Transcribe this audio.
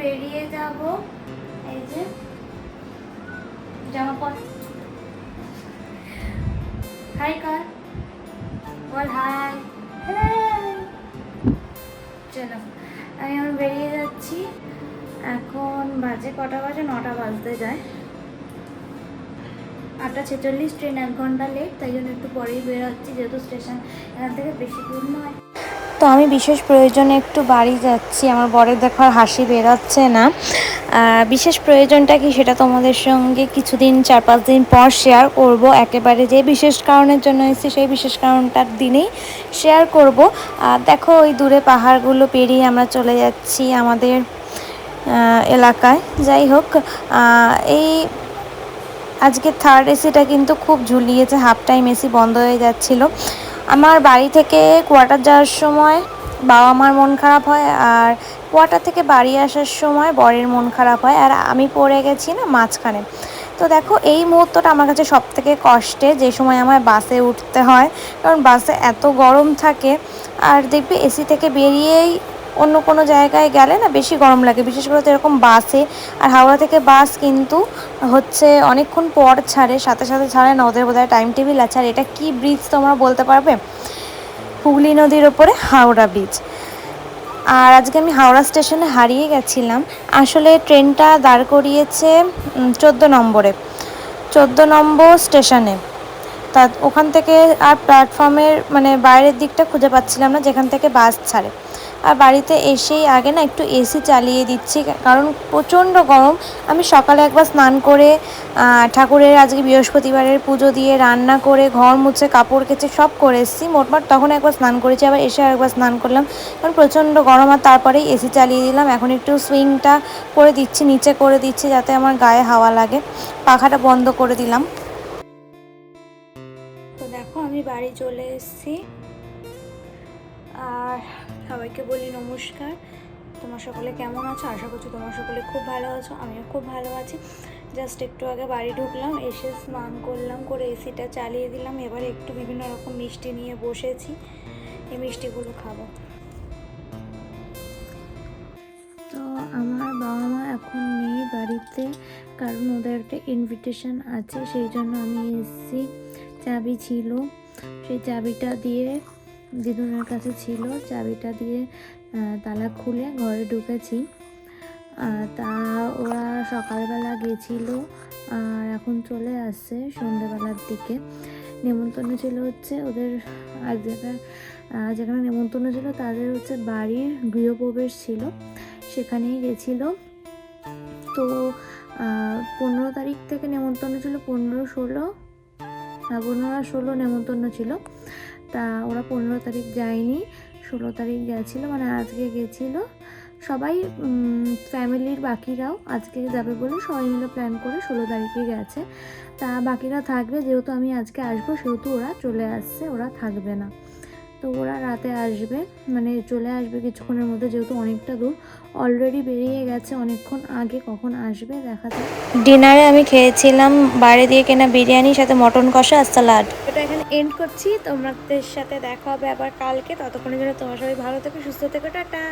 বেরিয়ে যাব। এই যে জামা পর, হাই কর, বল হাই। চলো আমি এখন বেরিয়ে যাচ্ছি। এখন বাজে কটা বাজে, 9টা বাজতে যায়। 8:46 ট্রেন 1 ঘন্টা লেট, তাই জন্য একটু পরেই বেরোচ্ছি, যেহেতু স্টেশন এখান থেকে বেশি দূর নয়। তো আমি বিশেষ প্রয়োজনে একটু বাড়ি যাচ্ছি। আমার বরের দেখার হাসি বেরোচ্ছে না। বিশেষ প্রয়োজনটা কি সেটা তোমাদের সঙ্গে কিছুদিন 4-5 দিন পর শেয়ার করব। একেবারে যে বিশেষ কারণের জন্য এসেছি সেই বিশেষ কারণটার দিনেই শেয়ার করব। দেখো ওই দূরে পাহাড়গুলো পেরিয়ে আমরা চলে যাচ্ছি আমাদের এলাকায়। যাই হোক, এই আজকে থার্ড এসিটা কিন্তু খুব ঝুলিয়েছে, হাফ টাইম এসি বন্ধ হয়ে যাচ্ছিল। আমার বাড়ি থেকে কোয়ার্টার যাওয়ার সময় বাবা মার মন খারাপ হয়, আর কোয়ার্টার থেকে বাড়ি আসার সময় বরের মন খারাপ হয়, আর আমি পড়ে গেছি না মাঝখানে। তো দেখো এই মুহূর্তটা আমার কাছে সব থেকে কষ্টের, যে সময় আমার বাসে উঠতে হয়, কারণ বাসে এত গরম থাকে। আর দেখবে এসি থেকে বেরিয়েই অন্য কোনো জায়গায় গেলে না বেশি গরম লাগে, বিশেষ করে তো এরকম বাসে। আর হাওড়া থেকে বাস কিন্তু হচ্ছে অনেকক্ষণ পর ছাড়ে, সাথে সাথে ছাড়ে না, ওদের বোধহয় টাইম টেবিল আছে। আর এটা কি ব্রিজ তোমরা বলতে পারবে? হুগলি নদীর ওপরে হাওড়া ব্রিজ। আর আজকে আমি হাওড়া স্টেশনে হারিয়ে গেছিলাম। আসলে ট্রেনটা দাঁড় করিয়েছে 14 নম্বরে, 14 নম্বর স্টেশনে। তা ওখান থেকে আর প্ল্যাটফর্মের মানে বাইরের দিকটা খুঁজে পাচ্ছিলাম না, যেখান থেকে বাস ছাড়ে। আর বাড়িতে এসেই আগে না একটু এসি চালিয়ে দিচ্ছি, কারণ প্রচণ্ড গরম। আমি সকালে একবার স্নান করে ঠাকুরের আজকে বৃহস্পতিবারের পুজো দিয়ে রান্না করে ঘর মুছে কাপড় কেচে সব করে এসেছি। মোটমাট তখন একবার স্নান করেছি, আবার এসে আরেকবার স্নান করলাম, কারণ প্রচণ্ড গরম। আর তারপরেই এসি চালিয়ে দিলাম। এখন একটু সুইংটা করে দিচ্ছি, নিচে করে দিচ্ছি যাতে আমার গায়ে হাওয়া লাগে। পাখাটা বন্ধ করে দিলাম। তো দেখো আমি বাড়ি চলে এসেছি। আর সবাইকে বলি নমস্কার। তোমরা সকলে কেমন আছো? আশা করছি তোমরা সকলে খুব ভালো আছো, আমিও খুব ভালো আছি। জাস্ট একটু আগে বাড়ি ঢুকলাম, এসে স্নান করলাম, করে এসিটা চালিয়ে দিলাম। এবারে একটু বিভিন্ন রকম মিষ্টি নিয়ে বসেছি, এই মিষ্টিগুলো খাবো। তো আমার বাবা মা এখন নেই বাড়িতে, কারণ ওদের একটা ইনভিটেশন আছে, সেই জন্য আমি এসেছি। চাবি ছিল, সেই চাবিটা দিয়ে দিদুনের কাছে ছিল, চাবিটা দিয়ে তালা খুলে ঘরে ঢুকেছি। তা ওরা সকালবেলা গেছিল আর এখন চলে আসছে সন্ধ্যেবেলার দিকে। নেমন্তন্ন ছিল হচ্ছে ওদের এক জায়গায়, যেখানে নেমন্তন্ন ছিল তাদের হচ্ছে বাড়ির গৃহপ্রবেশ ছিল, সেখানেই গেছিলো। তো 15 তারিখ থেকে নেমন্তন্ন ছিল, 15-16, 15-16 নেমন্তন্ন ছিল। তা ওরা 15 তারিখ যায়নি, 16 তারিখ গেছিলো, মানে আজকে গেছিলো সবাই। ফ্যামিলির বাকিরাও আজকে যাবে বলে সবাই মিলে প্ল্যান করে 16 তারিখে গেছে। তা বাকিরা থাকবে, যেহেতু আমি আজকে আসবো সেহেতু ওরা চলে আসছে, ওরা থাকবে না। তো ওরা রাতে আসবে, মানে চলে আসবে কিছুক্ষণের মধ্যে, যেহেতু অনেকটা দূর। অলরেডি বেরিয়ে গেছে অনেকক্ষণ আগে, কখন আসবে দেখা যাক। ডিনারে আমি খেয়েছিলাম বাইরে দিয়ে কেনা বিরিয়ানির সাথে মটন কষা আর স্যালাড। এটা এখানে এন্ড করছি, তোমাদের সাথে দেখা হবে আবার কালকে। ততক্ষণের জন্য তোমরা সবাই ভালো থেকো, সুস্থ থেকো, টাটা।